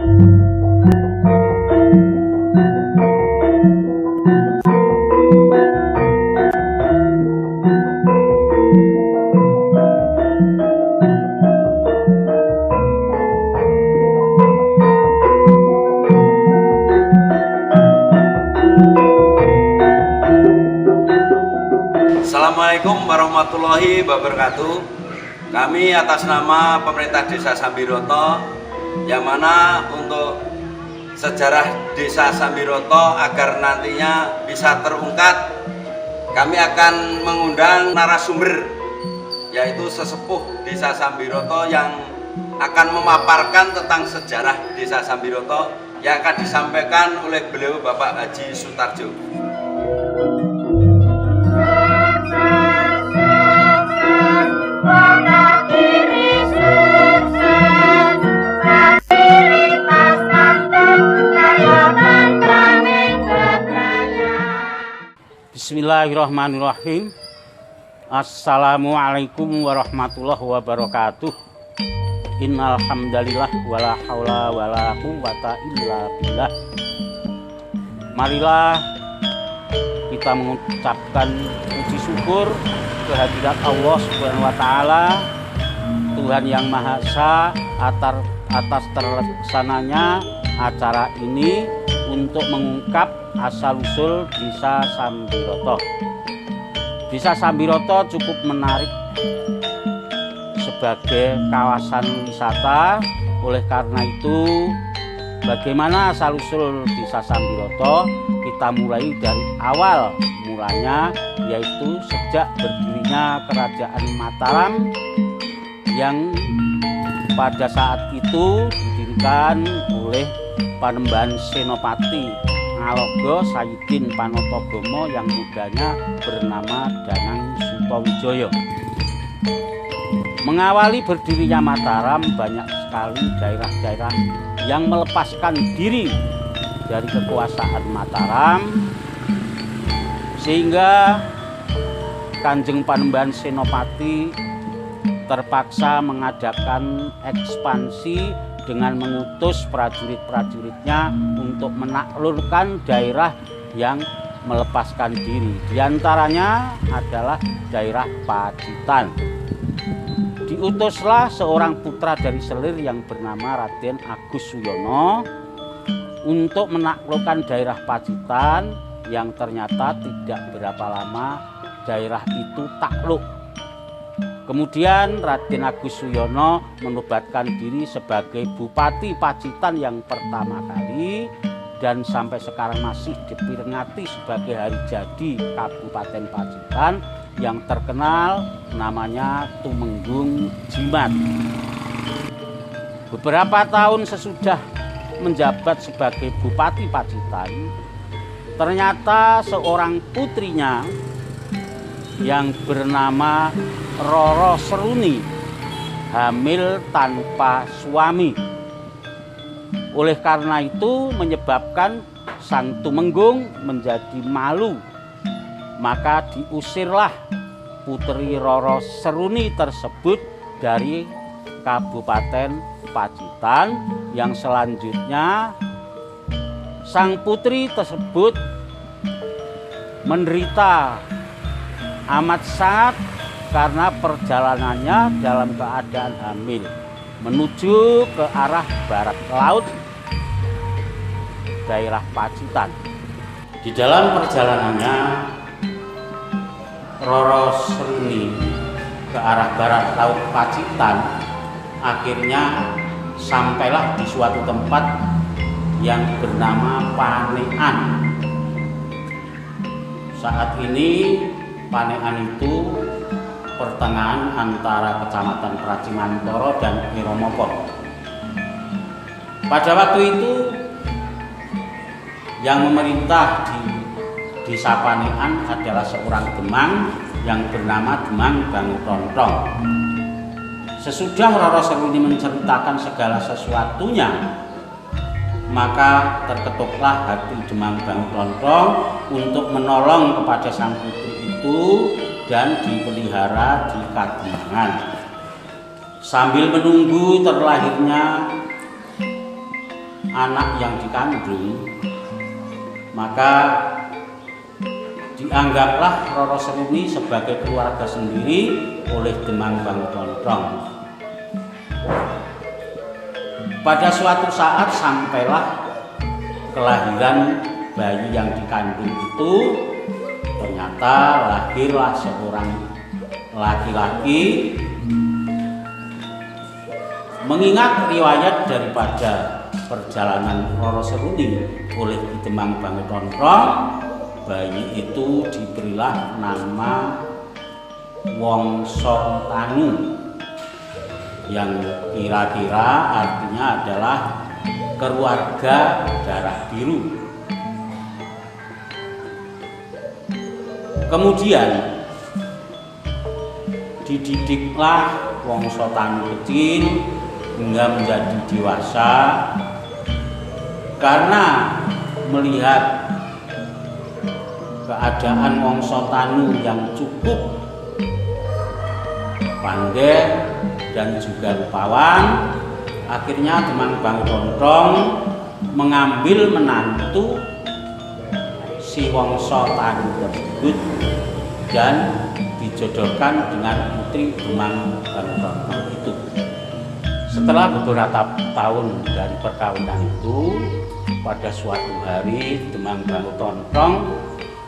Assalamualaikum warahmatullahi wabarakatuh. Kami atas nama pemerintah Desa Sambiroto, yang mana untuk sejarah Desa Sambiroto agar nantinya bisa terungkap, kami akan mengundang narasumber, yaitu sesepuh Desa Sambiroto yang akan memaparkan tentang sejarah Desa Sambiroto yang akan disampaikan oleh beliau Bapak Haji Sutarjo. Bismillahirrahmanirrahim. Assalamualaikum warahmatullahi wabarakatuh. Innal hamdalillah wala haula wala quwwata illa billah. Marilah kita mengucapkan puji syukur kehadirat Allah Subhanahu wa taala, Tuhan yang Maha Esa, atas terlaksananya acara ini untuk mengungkap asal-usul Desa Sambiroto. Desa Sambiroto cukup menarik sebagai kawasan wisata. Oleh karena itu, bagaimana asal-usul Desa Sambiroto? Kita mulai dari awal mulanya, yaitu sejak berdirinya Kerajaan Mataram yang pada saat itu didirikan oleh Panembahan Senopati Ngalogo Sayyidin Panotogomo yang mudanya bernama Danang Sutowijoyo. Mengawali berdirinya Mataram, banyak sekali daerah-daerah yang melepaskan diri dari kekuasaan Mataram, sehingga Kanjeng Panembahan Senopati terpaksa mengadakan ekspansi dengan mengutus prajurit-prajuritnya untuk menaklukkan daerah yang melepaskan diri. Di antaranya adalah daerah Pacitan. Diutuslah seorang putra dari Selir yang bernama Raden Agus Suyono untuk menaklukkan daerah Pacitan, yang ternyata tidak berapa lama daerah itu takluk. Kemudian Raden Agus Suyono menobatkan diri sebagai Bupati Pacitan yang pertama kali, dan sampai sekarang masih diperingati sebagai hari jadi Kabupaten Pacitan yang terkenal namanya Tumenggung Jimat. Beberapa tahun sesudah menjabat sebagai Bupati Pacitan, ternyata seorang putrinya yang bernama Roro Seruni hamil tanpa suami. Oleh karena itu menyebabkan Sang Tumenggung menjadi malu. Maka diusirlah putri Roro Seruni tersebut dari Kabupaten Pacitan, yang selanjutnya sang putri tersebut menderita amat sangat karena perjalanannya dalam keadaan hamil menuju ke arah barat laut daerah Pacitan. Di dalam perjalanannya Roro Seruni ke arah barat laut Pacitan, akhirnya sampailah di suatu tempat yang bernama Panean. Saat ini Panean itu pertengahan antara Kecamatan Pracimantoro dan Iromopor. Pada waktu itu yang memerintah di Desa Panean adalah seorang demang yang bernama Demang Bangtontong. Sesudah Roro Seruni menceritakan segala sesuatunya, maka terketuklah hati Demang Bangtontong untuk menolong kepada sang putri itu dan dipelihara di Kademangan. Sambil menunggu terlahirnya anak yang dikandung, maka dianggaplah Roro Seruni sebagai keluarga sendiri oleh Demang Bangutondrong. Pada suatu saat sampailah kelahiran bayi yang dikandung itu, ternyata lahirlah seorang laki-laki. Mengingat riwayat daripada perjalanan Roro Seruni oleh Ki Demang Bangutondrong, bayi itu diberilah nama Wongso Tanu, yang kira-kira artinya adalah keluarga darah biru. Kemudian dididiklah Wongso Tanu kecil hingga menjadi dewasa. Karena melihat keadaan Wongso Tanu yang cukup pandai dan juga rupawan, akhirnya Demang Bangutondrong mengambil menantu si Wongso Tanu tersebut dan dijodohkan dengan putri Demang Bangutondrong itu. Setelah beberapa tahun dari perkawinan itu, pada suatu hari Demang Bangutondrong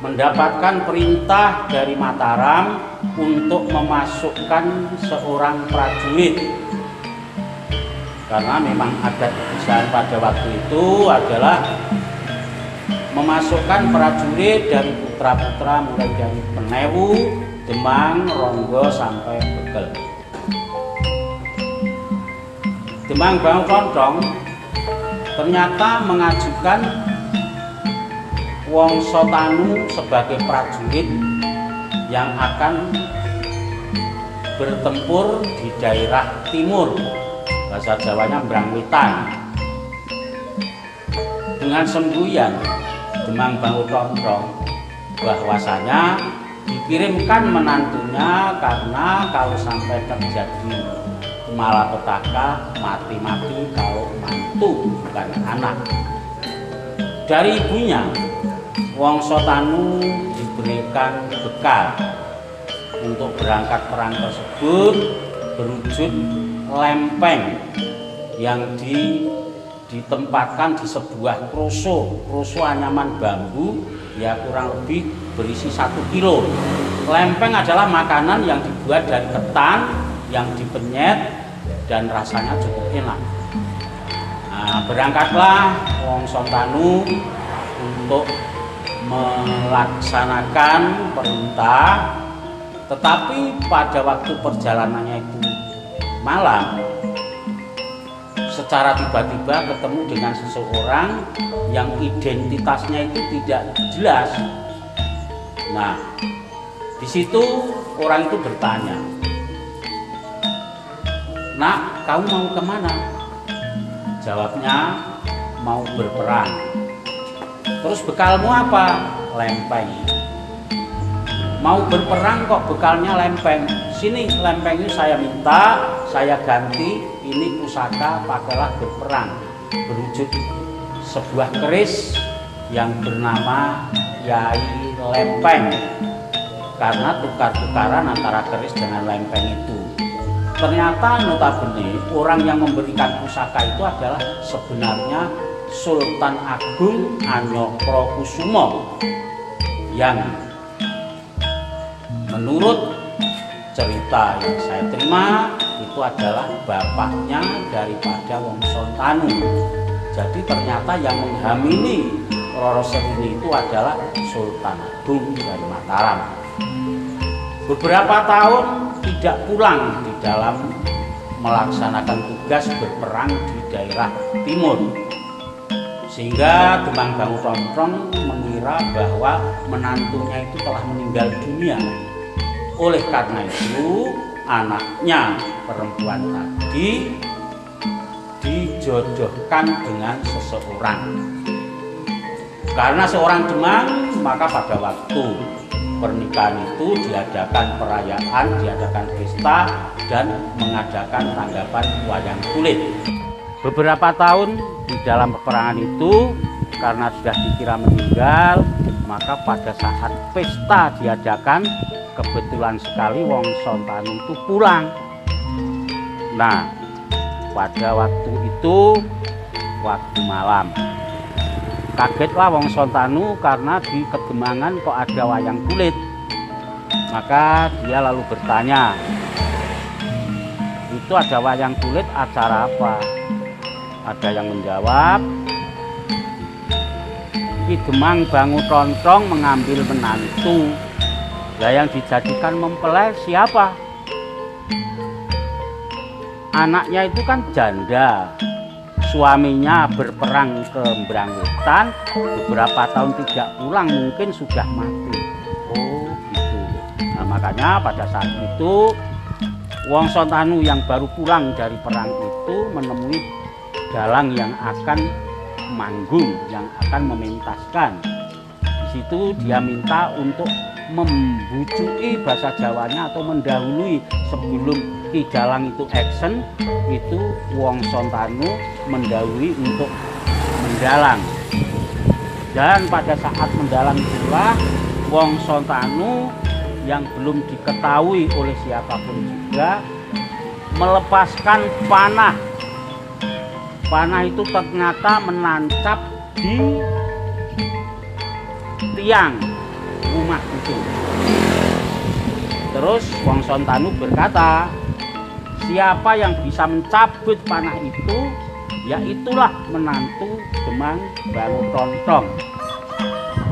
mendapatkan perintah dari Mataram untuk memasukkan seorang prajurit, karena memang adat kebiasaan pada waktu itu adalah memasukkan prajurit dari putra-putra mulai dari Penewu, Demang, Ronggo sampai Begel. Demang Bangutondrong ternyata mengajukan Wongso Tanu sebagai prajurit yang akan bertempur di daerah timur, bahasa Jawanya Brangwitan. Dengan semboyan Demang Bangutondrong bahwasanya dikirimkan menantunya, karena kalau sampai terjadi malapetaka, mati-mati kalau mantu bukan anak. Dari ibunya, Wongso Tanu diberikan bekal untuk berangkat perang tersebut berwujud lempeng yang ditempatkan di sebuah kroso anyaman bambu, ya kurang lebih berisi 1 kilo. Lempeng adalah makanan yang dibuat dari ketan yang dipenyet dan rasanya cukup enak. Nah, berangkatlah Wongso Tanu untuk melaksanakan perintah, tetapi pada waktu perjalanannya itu malam, secara tiba-tiba ketemu dengan seseorang yang identitasnya itu tidak jelas. Nah, di situ orang itu bertanya, "Nak, kamu mau kemana?" Jawabnya, "Mau berperang." "Terus bekalmu apa?" "Lempeng." "Mau berperang kok bekalnya lempeng? Sini lempengnya saya minta, saya ganti, ini pusaka, pakailah berperang." Berwujud sebuah keris yang bernama Yai Lempeng, karena tukar-tukaran antara keris dengan lempeng itu. Ternyata notabene orang yang memberikan pusaka itu adalah sebenarnya Sultan Agung Anyokrokusumo, yang menurut cerita yang saya terima itu adalah bapaknya daripada Wongso Tanu. Jadi ternyata yang menghamili Roro Seruni itu adalah Sultan Agung dari Mataram. Beberapa tahun tidak pulang di dalam melaksanakan tugas berperang di daerah timur, sehingga Demang Bangutondrong mengira bahwa menantunya itu telah meninggal dunia. Oleh karena itu anaknya perempuan tadi dijodohkan dengan seseorang. Karena seorang Demang, maka pada waktu pernikahan itu diadakan perayaan, diadakan pesta, dan mengadakan tanggapan wayang kulit. Beberapa tahun di dalam peperangan itu, karena sudah dikira meninggal, maka pada saat pesta diadakan, kebetulan sekali Wong Sontanu itu pulang. Nah, pada waktu itu, waktu malam, kagetlah Wong Sontanu karena di Kedemangan kok ada wayang kulit. Maka dia lalu bertanya, itu ada wayang kulit acara apa? Ada yang menjawab, Ki Demang Bangu Tontong mengambil menantu. Lah yang dijadikan mempelai siapa? Anaknya itu kan janda. Suaminya berperang ke Brangutan, beberapa tahun tidak pulang, mungkin sudah mati. Oh gitu. Nah makanya pada saat itu Wong Sontanu yang baru pulang dari perang itu menemui dalang yang akan manggung, yang akan mementaskan. Di situ dia minta untuk membujuki bahasa Jawanya atau mendahului sebelum Ki Dalang itu action, itu Wong Sontanu mendahului untuk mendalang. Dan pada saat mendalang itulah Wong Sontanu yang belum diketahui oleh siapapun juga melepaskan panah. Panah itu ternyata menancap di tiang rumah itu. Terus Wong Sontanu berkata, siapa yang bisa mencabut panah itu, ya itulah menantu Demang Bangu Tontong.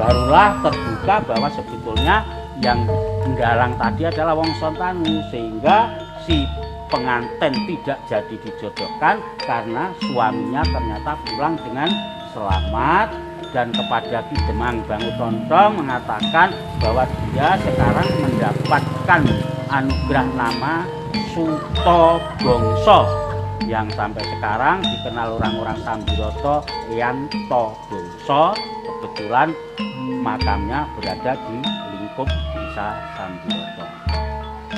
Barulah terbuka bahwa sebetulnya yang mendalang tadi adalah Wong Sontanu, sehingga si pengantin tidak jadi dijodohkan karena suaminya ternyata pulang dengan selamat, dan kepada Ki Demang Bangu Tontong mengatakan bahwa dia sekarang mendapatkan anugerah nama Suto Bongso yang sampai sekarang dikenal orang-orang Sambiroto Yanto Bongso. Kebetulan makamnya berada di lingkup desa Sambiroto.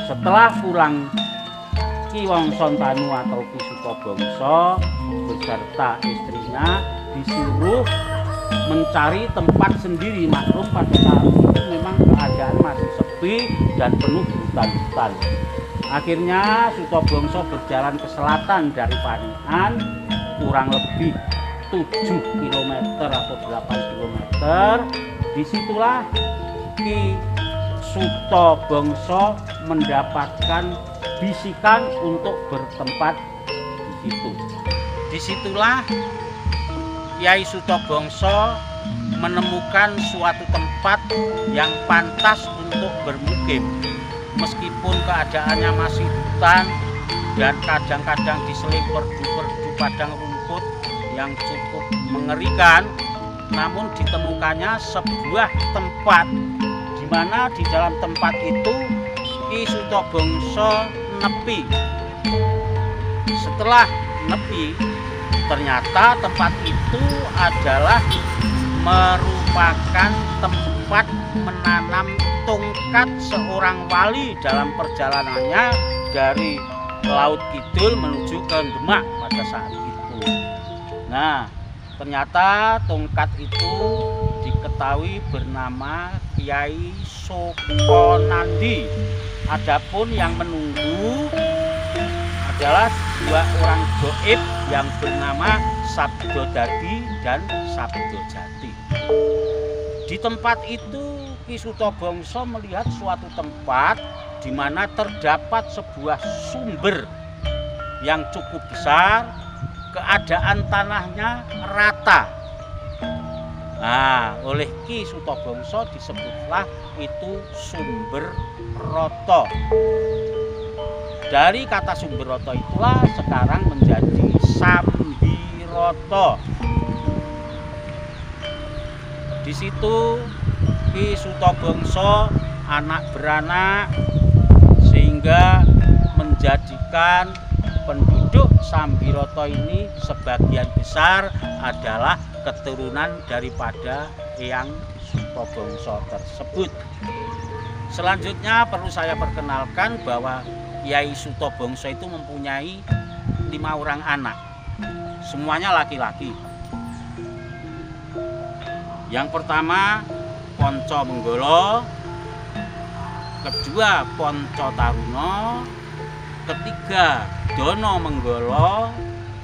Setelah pulang Ki Wong Sontanu atau Ki Suto Bongso beserta istrinya disuruh mencari tempat sendiri. Maklum pada saat itu memang keadaan masih sepi dan penuh hutan-hutan. Akhirnya Suto Bongso berjalan ke selatan dari Panihan kurang lebih 7 km atau 8 km. Disitulah Ki Suto Bongso mendapatkan bisikan untuk bertempat di situ. Disitulah Kyai Suto Bongso menemukan suatu tempat yang pantas untuk bermukim. Meskipun keadaannya masih hutan dan kadang-kadang diseling perdu-perdu padang rumput yang cukup mengerikan, namun ditemukannya sebuah tempat di mana di dalam tempat itu Ki Suto Bongso nepi. Setelah nepi, ternyata tempat itu adalah merupakan tempat menanam tongkat seorang wali dalam perjalanannya dari Laut Kidul menuju ke Demak pada saat itu. Nah, ternyata tongkat itu diketahui bernama Kyai Sokonandi. Adapun yang menunggu adalah dua orang goib yang bernama Sabdo Dadi dan Sabdo Jati. Di tempat itu Ki Suto Bongso melihat suatu tempat di mana terdapat sebuah sumber yang cukup besar, keadaan tanahnya rata. Nah, oleh Ki Suto Bongso disebutlah itu sumber roto. Dari kata sumber roto itulah sekarang menjadi Sambiroto. Di situ Ki Suto Bongso anak beranak, sehingga menjadikan penduduk Sambiroto ini sebagian besar adalah keturunan daripada Eyang Suto Bongso tersebut. Selanjutnya perlu saya perkenalkan bahwa Kyai Suto Bongso itu mempunyai 5 orang anak. semuanya laki-laki. Yang pertama Ponco Menggolo, kedua Ponco Taruno, ketiga Dono Menggolo,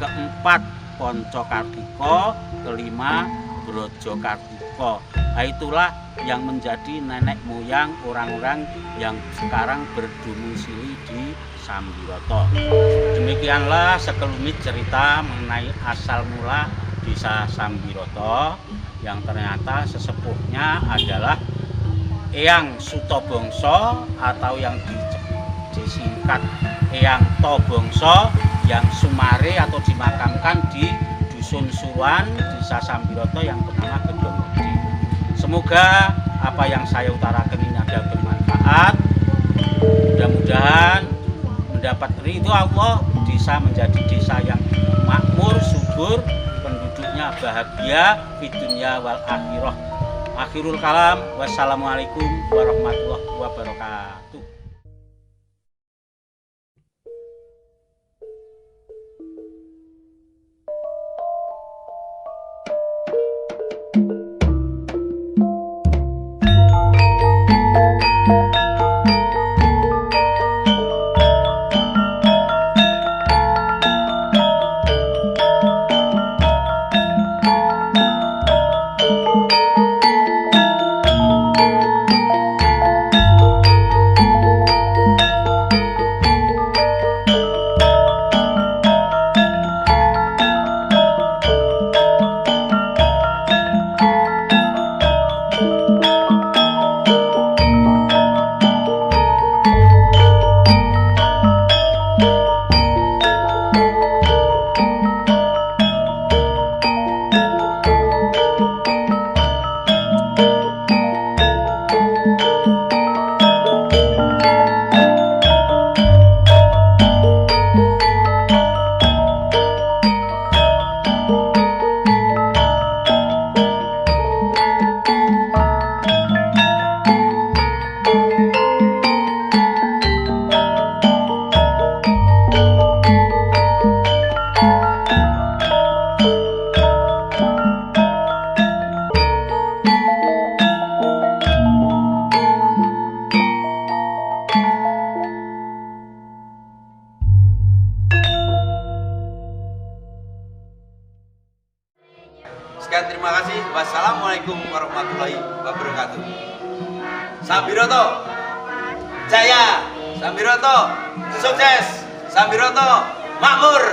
keempat Ponco Kartiko, kelima Brojo Kartiko. Nah, itulah yang menjadi nenek moyang orang-orang yang sekarang berdomisili di Sambiroto. Demikianlah sekelumit cerita mengenai asal mula desa Sambiroto, yang ternyata sesepuhnya adalah Eyang Sutobongso atau yang disingkat Eyang Tobongso, yang sumare atau dimakamkan di Dusun Suruhan, desa Sambiroto yang bernama Gendong Gede. Semoga apa yang saya utarakan ini ada bermanfaat. Mudah-mudahan mendapat ridho Allah, desa menjadi desa yang makmur, subur, penduduknya bahagia di dunia wal akhirah. Akhirul kalam, wassalamualaikum warahmatullahi wabarakatuh. Sekian, terima kasih. Wassalamualaikum warahmatullahi wabarakatuh. Sambiroto jaya, Sambiroto sukses, Sambiroto makmur.